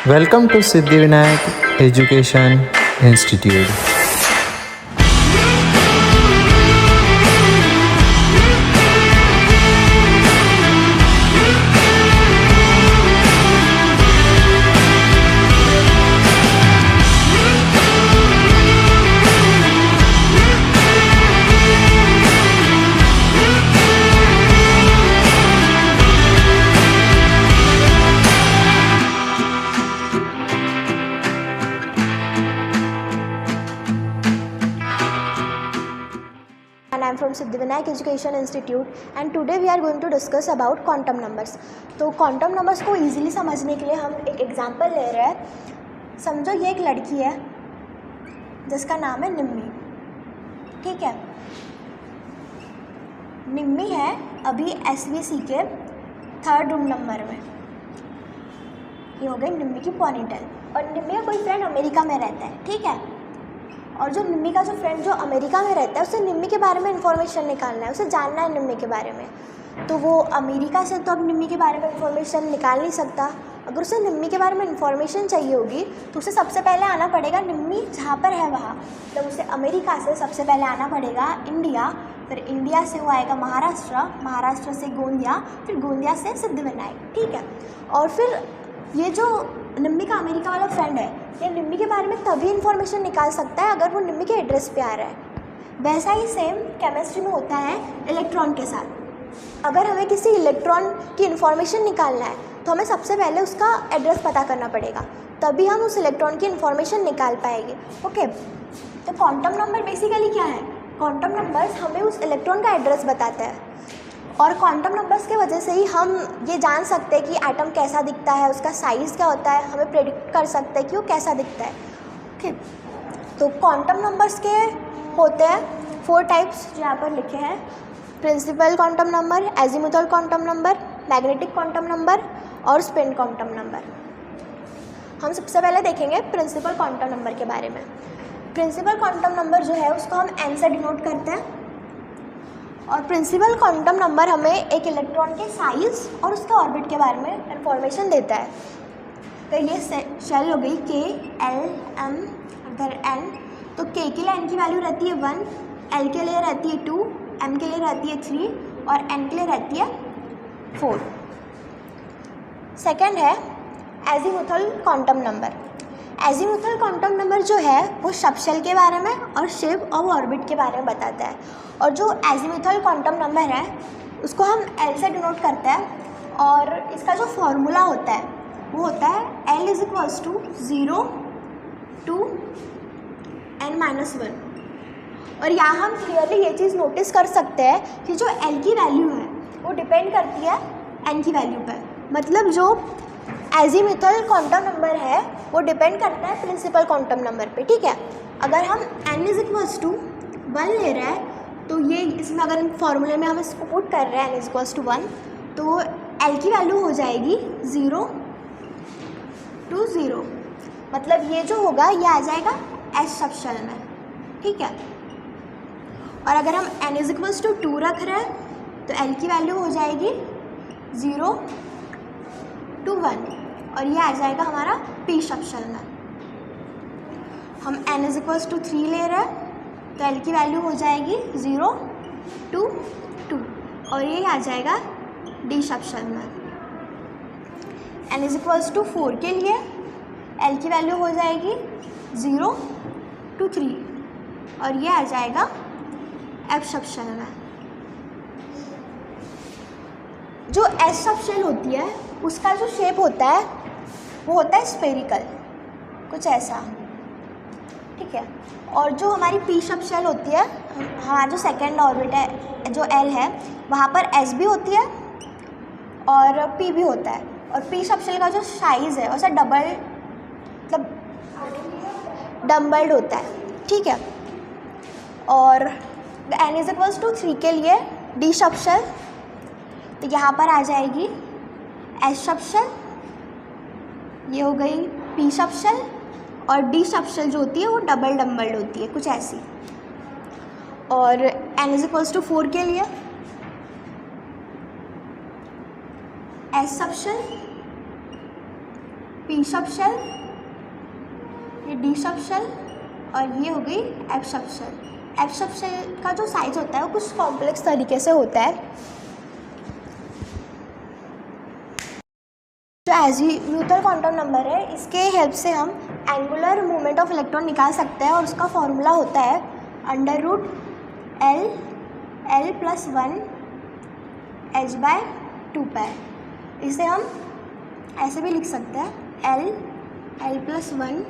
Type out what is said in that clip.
Welcome to Siddhivinayak Education Institute. And I am from Siddhivinayak Education Institute and today we are going to discuss about quantum numbers. तो quantum numbers को easily समझने के लिए हम एक example ले रहे हैं. समझो ये एक लड़की है जिसका नाम है निम्मी. ठीक है, निम्मी है अभी SVC के 3rd रूम नंबर में. ये हो गई निम्मी की पॉनीटेल. और निम्मी का कोई फ्रेंड अमेरिका में रहता है. ठीक है, और जो निम्मी का जो फ्रेंड जो अमेरिका में रहता है उसे निम्मी के बारे में इन्फॉर्मेशन निकालना है, उसे जानना है निम्मी के बारे में. तो वो अमेरिका से तो अब निम्मी के बारे में इन्फॉर्मेशन निकाल नहीं सकता. अगर उसे निम्मी के बारे में इन्फॉर्मेशन चाहिए होगी तो उसे सबसे पहले आना पड़ेगा निम्मी जहाँ पर है वहाँ. मतलब उसे अमेरिका से सबसे पहले आना पड़ेगा इंडिया, फिर इंडिया से वो आएगा महाराष्ट्र, महाराष्ट्र से गोंदिया, फिर गोंदिया से सिद्धिविनायक. ठीक है, और फिर ये जो निम्मी का अमेरिका वाला फ्रेंड है ये निम्मी के बारे में तभी इन्फॉर्मेशन निकाल सकता है अगर वो निम्मी के एड्रेस पे आ रहा है. वैसा ही सेम केमिस्ट्री में होता है इलेक्ट्रॉन के साथ. अगर हमें किसी इलेक्ट्रॉन की इन्फॉर्मेशन निकालना है तो हमें सबसे पहले उसका एड्रेस पता करना पड़ेगा, तभी हम उस इलेक्ट्रॉन की इन्फॉर्मेशन निकाल पाएंगे. ओके, तो क्वांटम नंबर बेसिकली क्या है? क्वांटम नंबर्स हमें उस इलेक्ट्रॉन का एड्रेस बताते हैं और क्वांटम नंबर्स की वजह से ही हम ये जान सकते हैं कि एटम कैसा दिखता है, उसका साइज़ क्या होता है, हमें प्रेडिक्ट कर सकते हैं कि वो कैसा दिखता है. ओके, तो क्वांटम नंबर्स के होते हैं 4 टाइप्स जो यहाँ पर लिखे हैं. Principal quantum number, azimuthal quantum number, magnetic quantum number और स्पिन क्वांटम नंबर. हम सबसे पहले देखेंगे प्रिंसिपल क्वांटम नंबर के बारे में. प्रिंसिपल क्वांटम नंबर जो है उसको हम n से डिनोट करते हैं. और प्रिंसिपल क्वांटम नंबर हमें एक इलेक्ट्रॉन के साइज़ और उसके ऑर्बिट के बारे में इंफॉर्मेशन देता है. तो ये शेल हो गई K, L, M इधर N. तो K के लिए N की वैल्यू रहती है 1, L के लिए रहती है 2, M के लिए रहती है 3 और N के लिए रहती है 4. सेकेंड है azimuthal quantum number. Azimuthal quantum number जो है वो सबशेल के बारे में और शेप और ऑर्बिट के बारे में बताता है. और जो एजीमुथल क्वांटम नंबर है उसको हम L से डिनोट करते हैं और इसका जो फॉर्मूला होता है वो होता है L = 0 to n-1. और यहाँ हम क्लियरली ये चीज़ नोटिस कर सकते हैं कि जो L की वैल्यू है वो डिपेंड करती है N की वैल्यू पर. मतलब जो एजीमुथल क्वांटम नंबर है वो डिपेंड करता है प्रिंसिपल क्वांटम नंबर पे. ठीक है, अगर हम n = 1 ले रहे हैं तो ये इसमें अगर फार्मूले में हम इसको पुट कर रहे हैं n = 1 तो L की वैल्यू हो जाएगी 0 to 0. मतलब ये जो होगा ये आ जाएगा S सबशेल में. ठीक है, और अगर हम n = 2 रख रहे हैं तो L की वैल्यू हो जाएगी 0 to 1 और ये आ जाएगा हमारा P सबशेल में. हम n = 3 ले रहे हैं तो L की वैल्यू हो जाएगी 0 to 2 और ये आ जाएगा D सबशेल में. n = 4 के लिए L की वैल्यू हो जाएगी 0 to 3 और ये आ जाएगा F सबशेल में. जो S सबशेल होती है उसका जो शेप होता है वो होता है स्फेरिकल, कुछ ऐसा. ठीक है, और जो हमारी P सबशेल होती है, हमारा जो सेकेंड ऑर्बिट है जो L है वहाँ पर S भी होती है और P भी होता है. और P सबशेल का जो साइज़ है वैसा डम्बल्ड होता है. ठीक है, और n = 3 के लिए D सबशेल, तो यहाँ पर आ जाएगी S सबशेल, ये हो गई P सबशेल और D सबशेल जो होती है वो डम्बल्ड होती है, कुछ ऐसी. और n = 4 के लिए S subshell, P sub shell, ये डी सब शेल और ये हो गई एफ सब शेल। एफ सब शेल का जो साइज होता है वो कुछ कॉम्प्लेक्स तरीके से होता है। जो एजीम्यूथल क्वांटम नंबर है, इसके हेल्प से हम एंगुलर मूवमेंट ऑफ इलेक्ट्रॉन निकाल सकते हैं और उसका फॉर्मूला होता है √L+1 h/2π। इसे हम ऐसे भी लिख सकते हैं L+1